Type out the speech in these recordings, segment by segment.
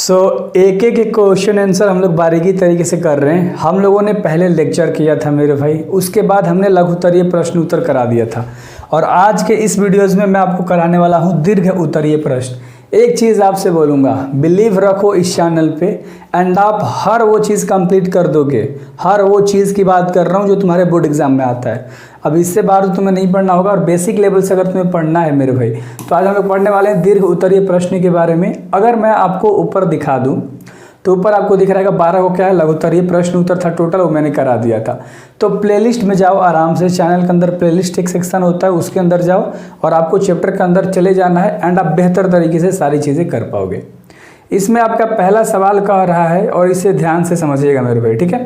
एक एक question answer हम लोग बारीकी तरीके से कर रहे हैं। हम लोगों ने पहले लेक्चर किया था मेरे भाई, उसके बाद हमने लघुत्तरीय प्रश्न उत्तर करा दिया था और आज के इस वीडियोज़ में मैं आपको कराने वाला हूँ दीर्घ उत्तरीय प्रश्न। एक चीज़ आपसे बोलूँगा, बिलीव रखो इस चैनल पे एंड आप हर वो चीज़ कंप्लीट कर दोगे। हर वो चीज़ की बात कर रहा हूँ जो तुम्हारे बोर्ड एग्जाम में आता है। अब इससे बाहर तो तुम्हें नहीं पढ़ना होगा और बेसिक लेवल से अगर तुम्हें पढ़ना है मेरे भाई, तो आज हम लोग पढ़ने वाले हैं दीर्घ उत्तरीय प्रश्न के बारे में। अगर मैं आपको ऊपर दिखा दूँ तो ऊपर आपको दिख रहा है 12 को क्या है लघुत्तरीय प्रश्न उत्तर था टोटल, वो मैंने करा दिया था। तो प्लेलिस्ट में जाओ आराम से, चैनल के अंदर प्लेलिस्ट एक सेक्शन होता है, उसके अंदर जाओ और आपको चैप्टर के अंदर चले जाना है एंड आप बेहतर तरीके से सारी चीज़ें कर पाओगे। इसमें आपका पहला सवाल कह रहा है और इसे ध्यान से समझिएगा मेरे भाई, ठीक है।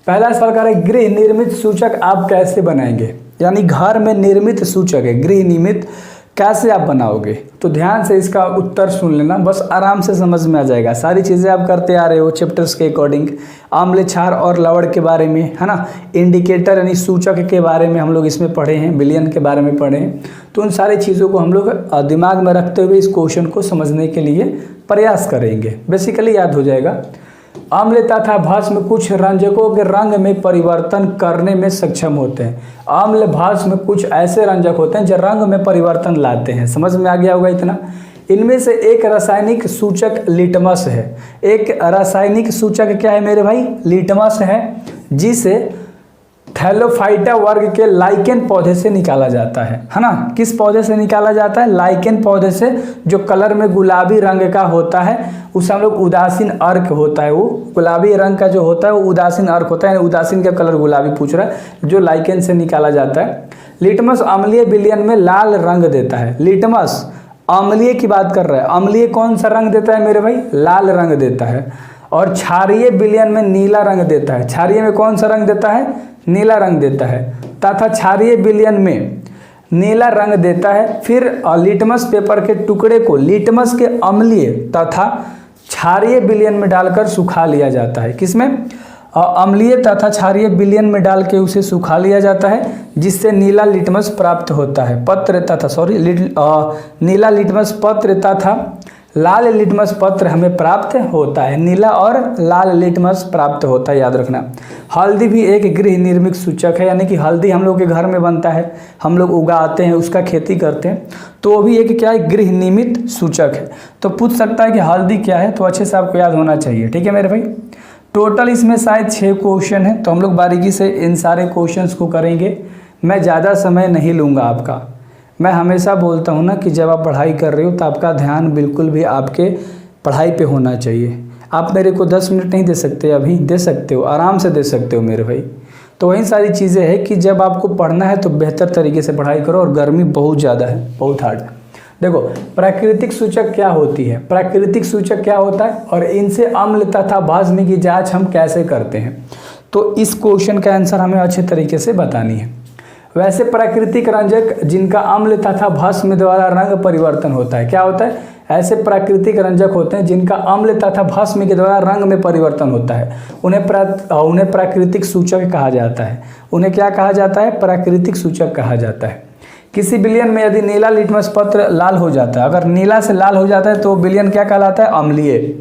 पहला सवाल कह रहा है गृह निर्मित सूचक आप कैसे बनाएंगे, यानी घर में निर्मित सूचक है, गृह निर्मित कैसे आप बनाओगे। तो ध्यान से इसका उत्तर सुन लेना, बस आराम से समझ में आ जाएगा। सारी चीज़ें आप करते आ रहे हो चैप्टर्स के अकॉर्डिंग। आम्ल क्षार और लवण के बारे में है ना, इंडिकेटर यानी सूचक के बारे में हम लोग इसमें पढ़े हैं, विलयन के बारे में पढ़े हैं। तो उन सारी चीज़ों को हम लोग दिमाग में रखते हुए इस क्वेश्चन को समझने के लिए प्रयास करेंगे, बेसिकली याद हो जाएगा। अम्ल तथा भस्म कुछ रंजकों के रंग में परिवर्तन करने में सक्षम होते हैं। अम्ल भस्म कुछ ऐसे रंजक होते हैं जो रंग में परिवर्तन लाते हैं। समझ में आ गया होगा इतना। इनमें से एक रासायनिक सूचक लिटमस है। एक रासायनिक सूचक क्या है मेरे भाई, लिटमस है, जिसे थैलोफाइटा वर्ग के लाइकेन पौधे से निकाला जाता है ना। किस पौधे से निकाला जाता है, लाइकेन पौधे से, जो कलर में गुलाबी रंग का होता है उसे हम लोग उदासीन अर्क होता है। वो गुलाबी रंग का जो होता है वो उदासीन अर्क होता है, उदासीन का कलर गुलाबी पूछ रहा है, जो लाइकेन से निकाला जाता है। लिटमस अम्लीय विलयन में लाल रंग देता है। लिटमस अम्लीय की बात कर रहा है, अम्लीय कौन सा रंग देता है मेरे भाई, लाल रंग देता है। और क्षारीय विलयन में नीला रंग देता है। क्षारीय में कौन सा रंग देता है, नीला रंग देता है, तथा क्षारीय विलयन में नीला रंग देता है। फिर लिटमस पेपर के टुकड़े को लिटमस के अम्लीय तथा क्षारीय विलयन में डालकर सुखा लिया जाता है। किसमें, अम्लीय तथा क्षारीय विलयन में डाल के उसे सुखा लिया जाता है, जिससे नीला लिटमस प्राप्त होता है। नीला लिटमस पत्र तथा लाल लिटमस पत्र हमें प्राप्त होता है। नीला और लाल लिटमस प्राप्त होता है, याद रखना। हल्दी भी एक गृह निर्मित सूचक है, यानी कि हल्दी हम लोग के घर में बनता है, हम लोग उगाते हैं, उसका खेती करते हैं, तो वो भी एक क्या है, गृह निर्मित सूचक है। तो पूछ सकता है कि हल्दी क्या है, तो अच्छे से आपको याद होना चाहिए, ठीक है मेरे भाई। टोटल इसमें शायद 6 क्वेश्चन है, तो हम लोग बारीकी से इन सारे क्वेश्चंस को करेंगे। मैं ज़्यादा समय नहीं लूँगा आपका। मैं हमेशा बोलता हूँ ना कि जब आप पढ़ाई कर रहे हो तो आपका ध्यान बिल्कुल भी आपके पढ़ाई पे होना चाहिए। आप मेरे को 10 मिनट नहीं दे सकते, अभी दे सकते हो, आराम से दे सकते हो मेरे भाई। तो वही सारी चीज़ें हैं कि जब आपको पढ़ना है तो बेहतर तरीके से पढ़ाई करो, और गर्मी बहुत ज़्यादा है, बहुत हार्ड है। देखो प्राकृतिक सूचक क्या होती है, प्राकृतिक सूचक क्या होता है और इनसे अम्ल तथा भस्म की जाँच हम कैसे करते हैं, तो इस क्वेश्चन का आंसर हमें अच्छे तरीके से बतानी है। वैसे प्राकृतिक रंजक जिनका अम्ल तथा भस्म द्वारा रंग परिवर्तन होता है, क्या होता है, ऐसे प्राकृतिक रंजक होते हैं जिनका अम्ल तथा भस्म के द्वारा रंग में परिवर्तन होता है, उन्हें प्राकृतिक सूचक कहा जाता है। उन्हें क्या कहा जाता है, प्राकृतिक सूचक कहा जाता है। किसी विलयन में यदि नीला लिटमस पत्र लाल हो जाता है, अगर नीला से लाल हो जाता है तो विलयन क्या कहलाता है, अम्लीय।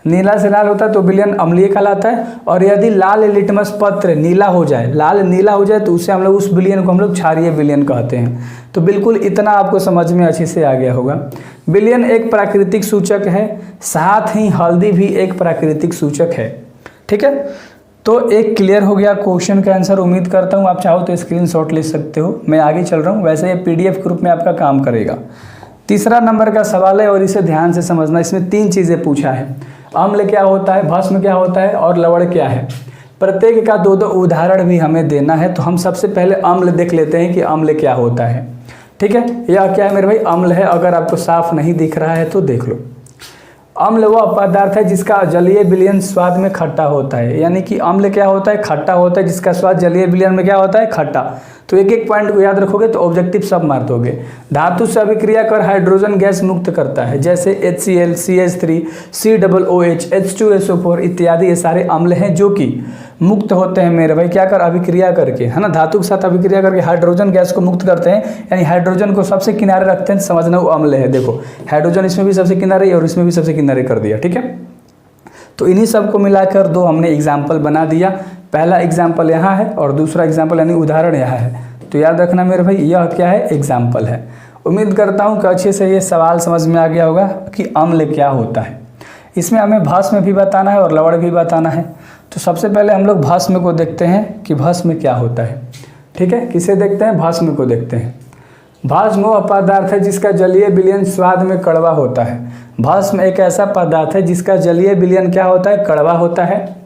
नीला से लाल होता है तो विलयन अम्लीय कहलाता है। और यदि लाल लिटमस पत्र नीला हो जाए, लाल नीला हो जाए, तो उससे हम लोग उस विलयन को हम लोग क्षारीय विलयन कहते हैं। तो बिल्कुल इतना आपको समझ में अच्छे से आ गया होगा। विलयन एक प्राकृतिक सूचक है, साथ ही हल्दी भी एक प्राकृतिक सूचक है, ठीक है। तो एक क्लियर हो गया क्वेश्चन का आंसर। उम्मीद करता हूँ आप चाहो तो स्क्रीनशॉट ले सकते हो। मैं आगे चल रहा हूँ, वैसे ये PDF ग्रुप में आपका काम करेगा। तीसरा नंबर का सवाल है और इसे ध्यान से समझना। इसमें 3 चीज़ें पूछा है, अम्ल क्या होता है, भस्म क्या होता है और लवण क्या है। प्रत्येक का 2-2 उदाहरण भी हमें देना है। तो हम सबसे पहले अम्ल देख लेते हैं कि अम्ल क्या होता है, ठीक है। यह क्या है मेरे भाई, अम्ल है। अगर आपको साफ नहीं दिख रहा है तो देख लो। अम्ल वह पदार्थ है जिसका जलीय विलयन स्वाद में खट्टा होता है, यानी कि अम्ल क्या होता है, खट्टा होता है, जिसका स्वाद जलीय विलयन में क्या होता है, खट्टा। तो एक एक पॉइंट को याद रखोगे तो ऑब्जेक्टिव सब मार दोगे। धातु से अभिक्रिया कर हाइड्रोजन गैस मुक्त करता है, जैसे HCl, CH3, COOH, H2SO4 इत्यादि। ये सारे अम्ल हैं जो कि मुक्त होते हैं मेरे भाई, क्या कर, अभिक्रिया करके, है ना, धातु के साथ अभिक्रिया करके हाइड्रोजन गैस को मुक्त करते हैं, यानी हाइड्रोजन को सबसे किनारे रखते हैं, समझना वो अम्ल है। देखो हाइड्रोजन इसमें भी सबसे किनारे और इसमें भी सबसे किनारे कर दिया, ठीक है। तो इन्हीं सब को मिलाकर दो हमने एग्जाम्पल बना दिया। पहला एग्जाम्पल यहाँ है और दूसरा एग्जाम्पल यानी उदाहरण यहाँ है। तो याद रखना मेरे भाई, यह क्या है, एग्जाम्पल है। उम्मीद करता हूँ कि अच्छे से ये सवाल समझ में आ गया होगा कि अम्ल क्या होता है। इसमें हमें भस्म भी बताना है और लवण भी बताना है। तो सबसे पहले हम लोग भस्म को देखते हैं कि भस्म क्या होता है। ठीक है, किसे देखते हैं, भस्म को देखते हैं। भस्म वह पदार्थ है जिसका जलीय विलयन स्वाद में कड़वा होता है। भस्म एक ऐसा पदार्थ है जिसका जलीय विलयन क्या होता है, कड़वा होता है।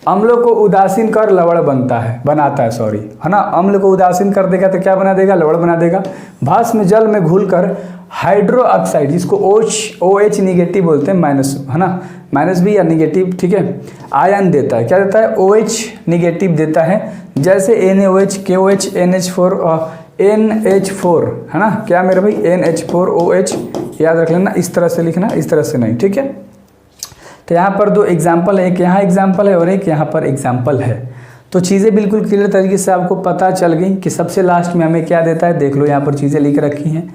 अम्लों को उदासीन कर लवण बनाता है है ना। अम्ल को उदासीन कर देगा तो क्या बना देगा, लवण बना देगा। भस्म जल में घुलकर हाइड्रो ऑक्साइड, जिसको OH निगेटिव बोलते हैं, माइनस है ना, माइनस भी या निगेटिव, ठीक है, आयन देता है। क्या देता है, OH निगेटिव देता है। जैसे NaOH, KOH, NH4 और NH4 है ना, क्या मेरे भाई, NH4OH, याद रख लेना, इस तरह से लिखना, इस तरह से नहीं, ठीक है। तो यहाँ पर दो एग्जाम्पल है, एक यहाँ एग्जाम्पल है और एक यहाँ पर एग्जाम्पल है। तो चीज़ें बिल्कुल क्लियर तरीके से आपको पता चल गई कि सबसे लास्ट में हमें क्या देता है। देख लो यहाँ पर चीज़ें लिख रखी हैं।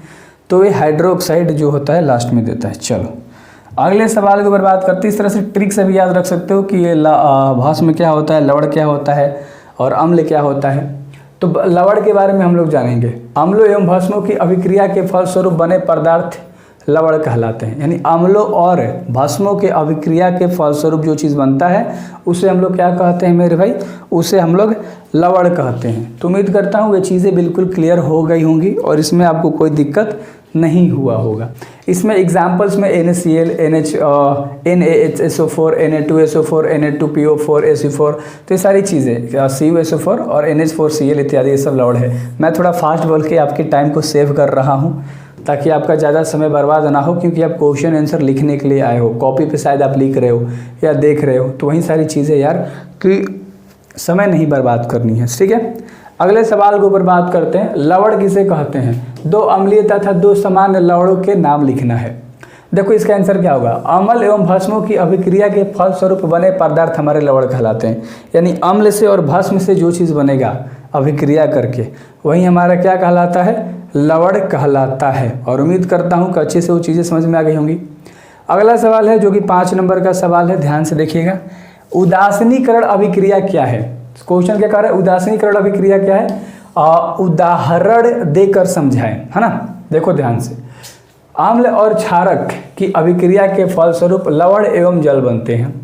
तो ये हाइड्रोक्साइड जो होता है लास्ट में देता है। चलो अगले सवाल के ऊपर बात करते हैं। इस तरह से ट्रिक से भी याद रख सकते हो कि ये भस्म क्या होता है, लवण क्या होता है और अम्ल क्या होता है। तो लवण के बारे में हम लोग जानेंगे। अम्लों एवं भस्मों की अभिक्रिया के फलस्वरूप बने पदार्थ लवण कहलाते हैं। यानी अम्लों और भस्मों के अभिक्रिया के फलस्वरूप जो चीज़ बनता है उसे हम लोग क्या कहते हैं मेरे भाई, उसे हम लोग लवण कहते हैं। तो उम्मीद करता हूँ ये चीज़ें बिल्कुल क्लियर हो गई होंगी और इसमें आपको कोई दिक्कत नहीं हुआ होगा। इसमें एग्जाम्पल्स में NaCl, NaHSO4, Na2SO4, Na2PO4, Ac4, तो ये सारी चीज़ें, CuSO4 और NH4Cl इत्यादि, ये सब लवण है। मैं थोड़ा फास्ट बोल के आपके टाइम को सेव कर रहा हूँ ताकि आपका ज़्यादा समय बर्बाद ना हो, क्योंकि आप क्वेश्चन आंसर लिखने के लिए आए हो, कॉपी पे शायद आप लिख रहे हो या देख रहे हो, तो वही सारी चीज़ें यार कि समय नहीं बर्बाद करनी है, ठीक है। अगले सवाल के ऊपर बात करते हैं। लवण किसे कहते हैं, दो अम्लीय तथा दो सामान्य लवणों के नाम लिखना है। देखो इसका आंसर क्या होगा, अम्ल एवं भस्मों की अभिक्रिया के फलस्वरूप बने पदार्थ हमारे लवण कहलाते हैं। यानी अम्ल से और भस्म से जो चीज़ बनेगा अभिक्रिया करके, वही हमारा क्या कहलाता है, लवण कहलाता है। और उम्मीद करता हूँ कि अच्छे से वो चीज़ें समझ में आ गई होंगी। अगला सवाल है जो कि 5 नंबर का सवाल है, ध्यान से देखिएगा। उदासीनीकरण अभिक्रिया क्या है। क्वेश्चन क्या कह रहा है, उदासीनीकरण अभिक्रिया क्या है, उदाहरण देकर समझाएं, है ना। देखो ध्यान से, अम्ल और क्षारक की अभिक्रिया के फलस्वरूप लवण एवं जल बनते हैं।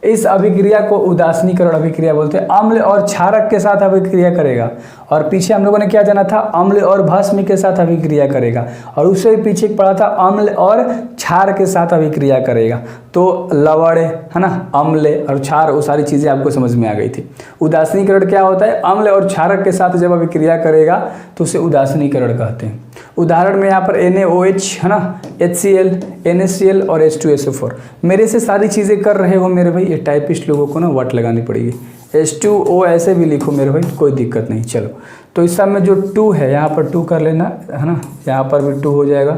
इस अभिक्रिया को उदासीनीकरण अभिक्रिया बोलते हैं। अम्ल और क्षारक के साथ अभिक्रिया करेगा, और पीछे हम लोगों ने क्या जाना था, अम्ल और भस्म के साथ अभिक्रिया करेगा, और उससे पीछे पढ़ा था अम्ल और क्षार के साथ अभिक्रिया करेगा। तो लवण है ना, अम्ल और क्षार, वो सारी चीज़ें आपको समझ में आ गई थी। उदासीनीकरण क्या होता है, अम्ल और क्षारक के साथ जब अभिक्रिया करेगा तो उसे उदासीनीकरण कहते हैं। उदाहरण में यहाँ पर NaOH है ना, HCl, NaCl और H2SO4। मेरे से सारी चीज़ें कर रहे हो मेरे भाई, ये टाइपिस्ट लोगों को ना वट लगानी पड़ेगी। H2O ऐसे भी लिखो मेरे भाई, कोई दिक्कत नहीं। चलो तो इस सब में जो 2 है यहाँ पर 2 कर लेना है ना, यहाँ पर भी 2 हो जाएगा।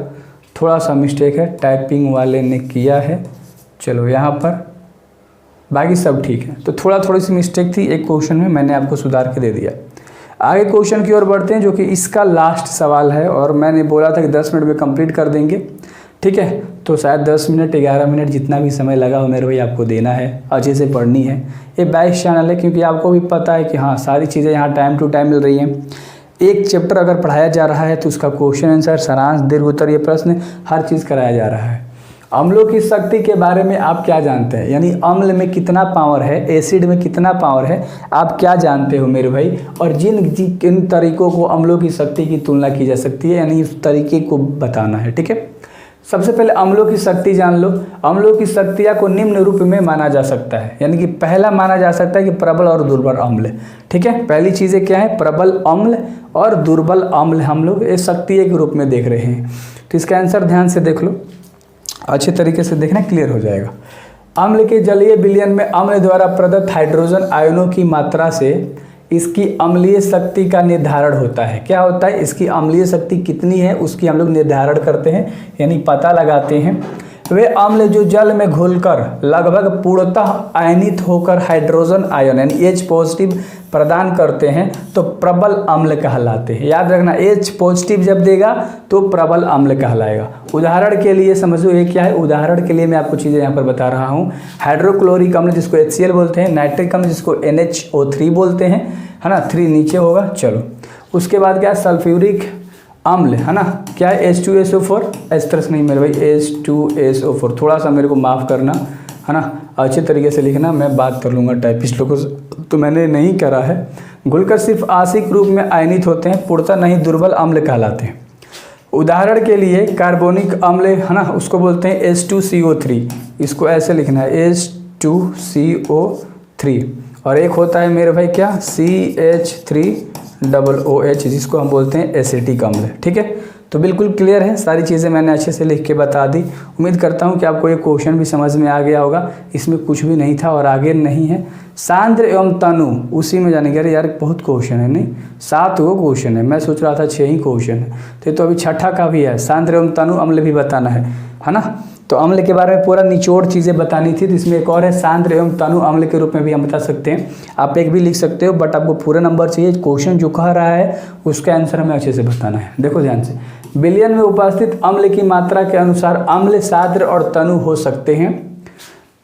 थोड़ा सा मिस्टेक है, टाइपिंग वाले ने किया है। चलो यहाँ पर बाकी सब ठीक है, तो थोड़ी सी मिस्टेक थी एक क्वेश्चन में, मैंने आपको सुधार के दे दिया। आगे क्वेश्चन की ओर बढ़ते हैं जो कि इसका लास्ट सवाल है, और मैंने बोला था कि 10 मिनट में कंप्लीट कर देंगे, ठीक है। तो शायद 10 मिनट 11 मिनट जितना भी समय लगा हो मेरे भाई आपको देना है, अच्छे से पढ़नी है। ये बैच चैनल है, क्योंकि आपको भी पता है कि हाँ सारी चीज़ें यहाँ टाइम टू टाइम मिल रही हैं। एक चैप्टर अगर पढ़ाया जा रहा है तो उसका क्वेश्चन आंसर, सारांश, दीर्घ उत्तर, ये प्रश्न, हर चीज़ कराया जा रहा है। अम्लों की शक्ति के बारे में आप क्या जानते हैं, यानी अम्ल में कितना पावर है, एसिड में कितना पावर है, आप क्या जानते हो मेरे भाई। और किन तरीकों को अम्लों की शक्ति की तुलना की जा सकती है, यानी उस तरीके को बताना है, ठीक है। सबसे पहले अम्लों की शक्ति जान लो। अम्लों की शक्तियाँ को निम्न रूप में माना जा सकता है, यानी कि पहला माना जा सकता है कि प्रबल और दुर्बल अम्ल, ठीक है। पहली चीज़ें क्या है, प्रबल अम्ल और दुर्बल अम्ल, हम लोग इस शक्ति के रूप में देख रहे हैं। तो इसका आंसर ध्यान से देख लो, अच्छे तरीके से देखना, क्लियर हो जाएगा। अम्ल के जलीय विलयन में अम्ल द्वारा प्रदत्त हाइड्रोजन आयनों की मात्रा से इसकी अम्लीय शक्ति का निर्धारण होता है। क्या होता है, इसकी अम्लीय शक्ति कितनी है उसकी हम लोग निर्धारण करते हैं, यानी पता लगाते हैं। वे अम्ल जो जल में घुलकर लगभग पूर्णतः आयनित होकर हाइड्रोजन आयन यानी H पॉजिटिव प्रदान करते हैं तो प्रबल अम्ल कहलाते हैं। याद रखना, H पॉजिटिव जब देगा तो प्रबल अम्ल कहलाएगा। उदाहरण के लिए समझो ये क्या है, उदाहरण के लिए मैं आपको चीज़ें यहाँ पर बता रहा हूँ। हाइड्रोक्लोरिक अम्ल जिसको HCl बोलते हैं, नाइट्रिक अम्ल जिसको NHO3 बोलते हैं, है ना, 3 नीचे होगा। चलो उसके बाद क्या है, सल्फ्यूरिक अम्ल, है ना, क्या है H2SO4, इस तरह से नहीं मेरे भाई, H2SO4, थोड़ा सा मेरे को माफ़ करना, है ना, अच्छे तरीके से लिखना, मैं बात कर लूँगा टाइपिस्ट लोगों से, तो मैंने नहीं करा है। घुलकर सिर्फ आंशिक रूप में आयनित होते हैं, पूर्णतः नहीं दुर्बल अम्ल कहलाते हैं। उदाहरण के लिए कार्बोनिक अम्ल, है ना, उसको बोलते हैं H2CO3, इसको ऐसे लिखना है H2CO3, और एक होता है मेरे भाई क्या, CH3OOH, जिसको हम बोलते हैं एसिटिक अम्ल। ठीक है, तो बिल्कुल क्लियर है, सारी चीज़ें मैंने अच्छे से लिख के बता दी। उम्मीद करता हूँ कि आपको ये क्वेश्चन भी समझ में आ गया होगा, इसमें कुछ भी नहीं था और आगे नहीं है। सांद्र एवं तनु, उसी में जाने के यार बहुत क्वेश्चन है, नहीं 7 गो क्वेश्चन है, मैं सोच रहा था 6 ही क्वेश्चन है, तो अभी छठा का भी है, सांद्र एवं तनु अम्ल भी बताना है ना। तो अम्ल के बारे में पूरा निचोड़ चीज़ें बतानी थी, तो इसमें एक और है सांद्र एवं तनु अम्ल के रूप में भी हम बता सकते हैं। आप एक भी लिख सकते हो, बट आपको पूरा नंबर चाहिए, क्वेश्चन जो कह रहा है उसका आंसर हमें अच्छे से बताना है। देखो ध्यान से, विलयन में उपस्थित अम्ल की मात्रा के अनुसार अम्ल, सांद्र और तनु हो सकते हैं।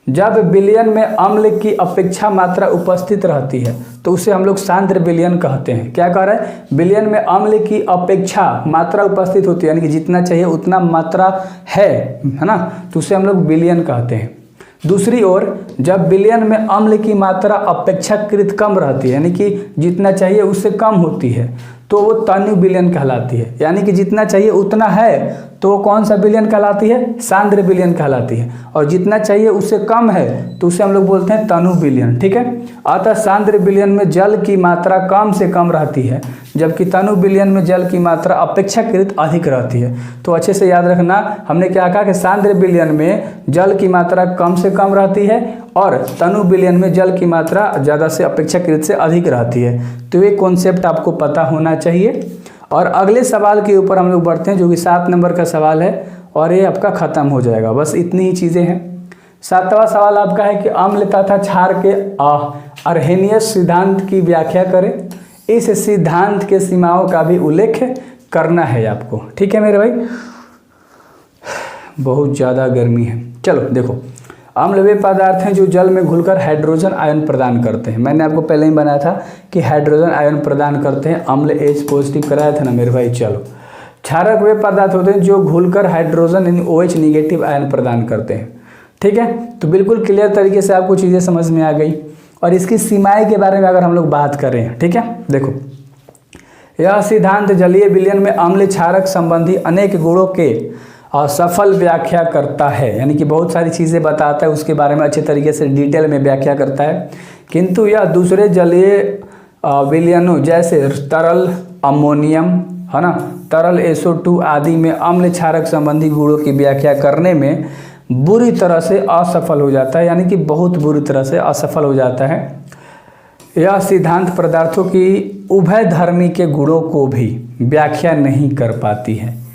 जब विलयन में अम्ल की अपेक्षा मात्रा उपस्थित रहती है तो उसे हम लोग सांद्र विलयन कहते हैं। क्या कह रहा है, विलयन में अम्ल की अपेक्षा मात्रा उपस्थित होती है, यानी कि जितना चाहिए उतना मात्रा है ना, तो उसे हम लोग विलयन कहते हैं। दूसरी ओर जब विलयन में अम्ल की मात्रा अपेक्षाकृत कम रहती है, यानी कि जितना चाहिए उससे कम होती है, तो वो तनु विलयन कहलाती है। यानी कि जितना चाहिए उतना है तो वो कौन सा विलयन कहलाती है, सांद्र विलयन कहलाती है, और जितना चाहिए उससे कम है तो उसे हम लोग बोलते हैं तनु विलयन। ठीक है, अतः सांद्र विलयन में जल की मात्रा कम से कम रहती है, जबकि तनु विलयन में जल की मात्रा अपेक्षाकृत अधिक रहती है। तो अच्छे से याद रखना, हमने क्या कहा कि सांद्र विलयन में जल की मात्रा कम से कम रहती है और तनु विलयन में जल की मात्रा ज़्यादा से अपेक्षाकृत से अधिक रहती है। तो ये कॉन्सेप्ट आपको पता होना चाहिए। और अगले सवाल के ऊपर हम लोग बढ़ते हैं, जो कि 7 नंबर का सवाल है, और ये आपका ख़त्म हो जाएगा। बस इतनी ही चीज़ें हैं। 7वां सवाल आपका है कि अम्ल तथा क्षार के अर्हेनियस सिद्धांत की व्याख्या करें। इस सिद्धांत के सीमाओं का भी उल्लेख करना है आपको। ठीक है मेरे भाई, बहुत ज़्यादा गर्मी है। चलो देखो, अम्ल वे पदार्थ हैं जो जल में घुलकर हाइड्रोजन आयन प्रदान करते हैं। मैंने आपको पहले ही बनाया था कि हाइड्रोजन आयन प्रदान करते हैं, अम्ल H पॉजिटिव कराया था ना मेरे भाई। चलो, क्षारक वे पदार्थ होते हैं जो घुलकर हाइड्रोजन यानी OH निगेटिव आयन प्रदान करते हैं। ठीक है, तो बिल्कुल क्लियर तरीके से आपको चीज़ें समझ में आ गई। और इसकी सीमाएँ के बारे में अगर हम लोग बात करें, ठीक है, देखो, यह सिद्धांत जलीय विलयन में अम्ल क्षारक संबंधी अनेक गुणों के सफल व्याख्या करता है, यानी कि बहुत सारी चीज़ें बताता है, उसके बारे में अच्छे तरीके से डिटेल में व्याख्या करता है। किंतु यह दूसरे जलीय विलयनों जैसे तरल अमोनियम, है ना, तरल SO2 आदि में अम्ल क्षारक संबंधी गुणों की व्याख्या करने में बुरी तरह से असफल हो जाता है, यानी कि बहुत बुरी तरह से असफल हो जाता है। यह सिद्धांत पदार्थों की उभयधर्मी के गुणों को भी व्याख्या नहीं कर पाती है।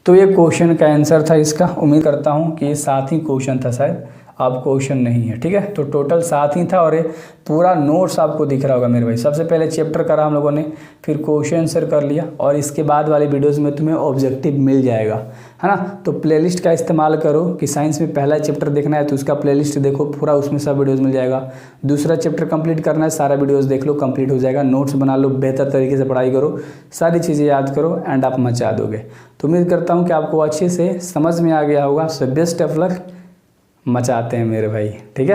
तो ये क्वेश्चन का आंसर था इसका। उम्मीद करता हूँ कि ये 7 ही क्वेश्चन था, शायद अब क्वेश्चन नहीं है। ठीक है, तो टोटल 7 ही था और ये पूरा नोट्स आपको दिख रहा होगा मेरे भाई। सबसे पहले चैप्टर करा हम लोगों ने, फिर क्वेश्चन आंसर कर लिया, और इसके बाद वाली वीडियोज़ में तुम्हें ऑब्जेक्टिव मिल जाएगा, है ना। तो प्लेलिस्ट का इस्तेमाल करो कि साइंस में पहला चैप्टर देखना है तो उसका प्लेलिस्ट देखो, पूरा उसमें सब वीडियोज़ मिल जाएगा। दूसरा चैप्टर कंप्लीट करना है, सारा वीडियोज़ देख लो, कंप्लीट हो जाएगा। नोट्स बना लो, बेहतर तरीके से पढ़ाई करो, सारी चीज़ें याद करो, एंड आप मचा दोगे। तो उम्मीद करता हूँ कि आपको अच्छे से समझ में आ गया होगा। सो बेस्ट ऑफ लक, मचाते हैं मेरे भाई। ठीक है।